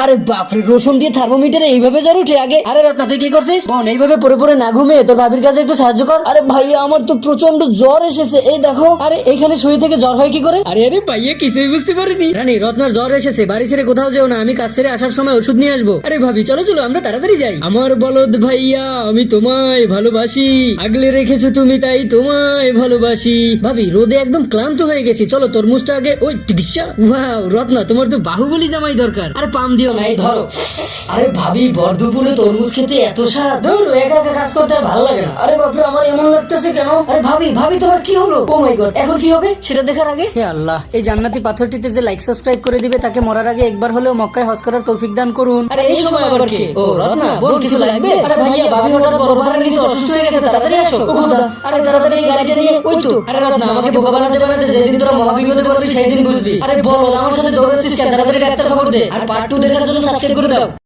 আরে বাপরে, রসুন দিয়ে থার্মোমিটারে এইভাবে জ্বর উঠে আগে? আরে রত্না, তুই কি করছিস? বোন, এইভাবে পরে পরে না ঘুমিয়ে তোর ভাবির কাছে একটু সাহায্য কর। আরে ভাইয়া, আমার তো প্রচন্ড জ্বর এসেছে, এই দেখো। আরে এখানে শুয়ে থেকে জ্বর হয় কি করে? আরে আরে ভাইয়া, কিছুই বুঝতে পারিনি। রানী, রত্নার জ্বর এসেছে, বাড়ি ছেড়ে কোথাও যেও না, আমি কাজ ছেড়ে আসার সময় ওষুধ নিয়ে আসবো। আরে ভাবি, চলো চলো, আমরা তাড়াতাড়ি যাই। আমার বলদ ভাইয়া, আমি তোমায় ভালোবাসি, আগলে রেখেছো তুমি, তাই তোমায় ভালোবাসি। ভাবি, রোদে একদম ক্লান্ত হয়ে গেছি, চলো তরমুজটা আগে। ওই টিকিসা, ওয়াও রত্না, তোমার তো বাহুবলী জামাই দরকার। আরে পাম দিও না, এই ধরো। আরে ভাবি, ভর দুপুরে তরমুজ খেতে এত স্বাদ, ধরো একা একা কাজ করতে আর ভালো লাগে না। আরে বাপরে, আমার এমন লাগতেছে কেন? আরে ভাবি ভাবি, তোমার কি হলো? ও মাই গড, এখন কি হবে সেটা দেখার আগে হে আল্লাহ, এই জান্নাতি পাথরটিতে যে লাইক সাবস্ক্রাইব করে দিবে তাকে মরার আগে একবার হলেও মক্কায় হজ করার তৌফিক দান করুন। আরে এই সময় আবার কে? ও রত্না, বোন কিছু লাগবে? আরে ভাইয়া, ভাবি হঠাৎ বড় পাহাড়ের নিচে অসুস্থ হয়ে গেছে, তাড়াতাড়ি আসো। ও খোদা, আরে তাড়াতাড়ি এই গাড়িটা নিয়ে। ওই তো। আরে রত্না, আমাকে বোকা বানাতে বানাতে যেদিন তোরা মহাবিপদে পড়বি সেদিন বুঝবি। আরে বলো, আমার সাথে দৌড়াচ্ছিস কেন? তাড়াতাড়ি ডাক্তার খবর দে। আর পার্ট 2 দেখার জন্য সাবস্ক্রাইব করে দাও।